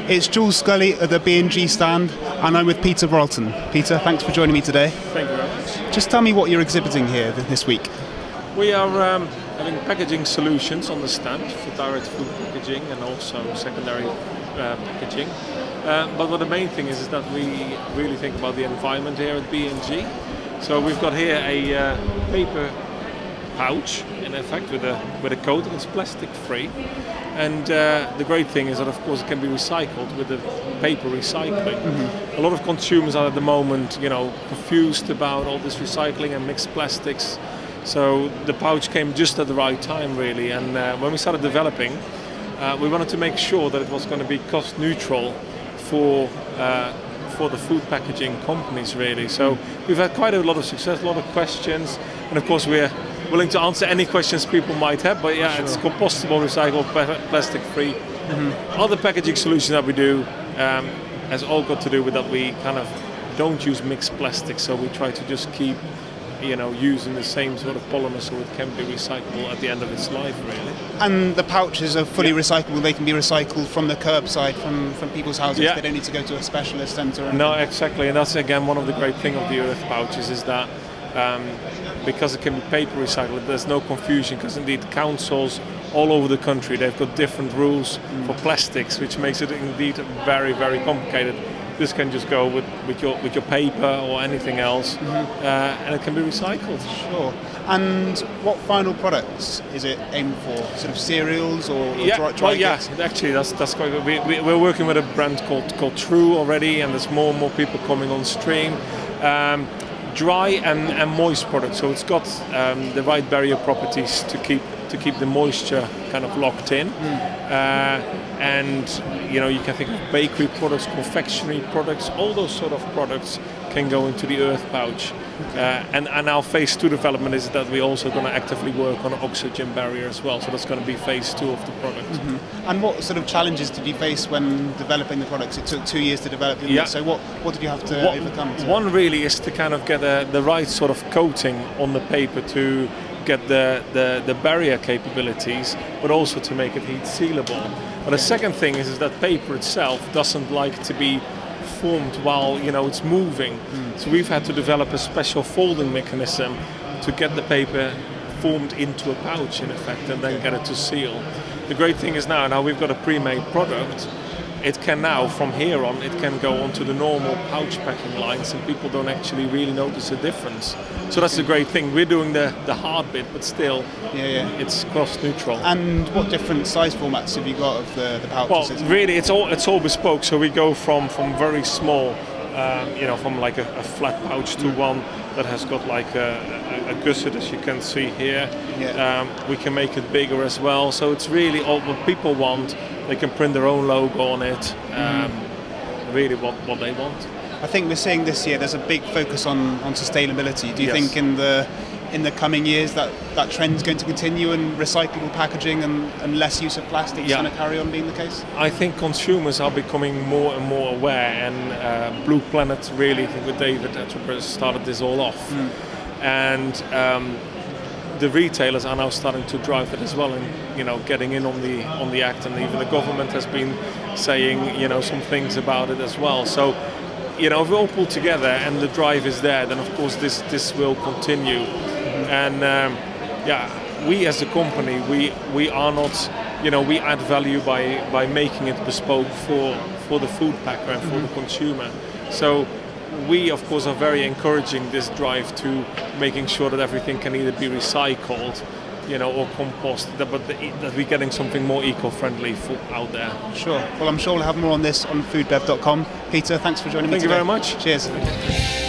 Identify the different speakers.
Speaker 1: It's Jules Scully at the B&G stand, and I'm with Peter Brolton. Peter, thanks for joining me today.
Speaker 2: Thank you very much.
Speaker 1: Just tell me what you're exhibiting here this week.
Speaker 2: We are having packaging solutions on the stand for direct food packaging and also secondary packaging. But what the main thing is that we really think about the environment here at B&G. So we've got here a paper pouch, in effect, with a coating. It's plastic free, and the great thing is that of course it can be recycled with the paper recycling. A lot of consumers are at the moment, confused about all this recycling and mixed plastics. So the pouch came just at the right time, really. And when we started developing, we wanted to make sure that it was going to be cost neutral for the food packaging companies, really. So we've had quite a lot of success, a lot of questions, and of course we're willing to answer any questions people might have. But yeah, sure. It's compostable, recyclable, plastic free. Other packaging solutions that we do has all got to do with that we kind of don't use mixed plastics, so we try to just keep using the same sort of polymer so it can be recyclable at the end of its life, really. And
Speaker 1: the pouches are fully recyclable. They can be recycled from the curbside, from people's houses. They don't need to go to a specialist centre.
Speaker 2: No, exactly, and that's again one of the great things of the earth pouches is that because it can be paper recycled, there's no confusion, because indeed councils all over the country, they've got different rules for plastics, which makes it indeed very, very complicated. This can just go with your paper or anything else, and it can be recycled.
Speaker 1: Sure. And what final products is it aimed for? Sort of cereals or dry goods?
Speaker 2: Actually, that's quite good. We're working with a brand called True already, and there's more and more people coming on stream. Dry and moist products, so it's got the right barrier properties to keep the moisture kind of locked in. And you can think of bakery products, confectionery products, all those sort of products can go into the earth pouch. And our phase 2 development is that we're also going to actively work on an oxygen barrier as well, so that's going to be phase 2 of the product.
Speaker 1: And what sort of challenges did you face when developing the products? It took 2 years to develop them, so what did you have to overcome?
Speaker 2: One really is to kind of get the right sort of coating on the paper to get the barrier capabilities, but also to make it heat sealable. But the second thing is that paper itself doesn't like to be formed while it's moving. So we've had to develop a special folding mechanism to get the paper formed into a pouch, in effect, and then get it to seal. The great thing is now we've got a pre-made product. It can now, from here on, it can go onto the normal pouch packing lines, and people don't actually really notice a difference. So that's a great thing. We're doing the hard bit, but still, it's cost neutral.
Speaker 1: And what different size formats have you got of the pouches?
Speaker 2: Well, really, it's all bespoke. So we go from very small, from like a flat pouch to one that has got like a gusset, as you can see here. We can make it bigger as well. So it's really all what people want. They can print their own logo on it, really what they want.
Speaker 1: I think we're seeing this year there's a big focus on sustainability. Do you think in the coming years that trend's going to continue, and recyclable packaging and less use of plastic is going to carry on being the case?
Speaker 2: I think consumers are becoming more and more aware, and Blue Planet really, I think with David Attenborough, started this all off. And the retailers are now starting to drive it as well, and getting in on the act, and even the government has been saying some things about it as well. So if we all pull together and the drive is there, then of course this will continue. And we as a company, we are not, we add value by making it bespoke for the food packer and for the consumer. So we, of course, are very encouraging this drive to making sure that everything can either be recycled, or composted, but that we're getting something more eco-friendly out there.
Speaker 1: Sure. Well, I'm sure we'll have more on this on foodbev.com. Peter, thanks for joining me today.
Speaker 2: Thank you very much.
Speaker 1: Cheers.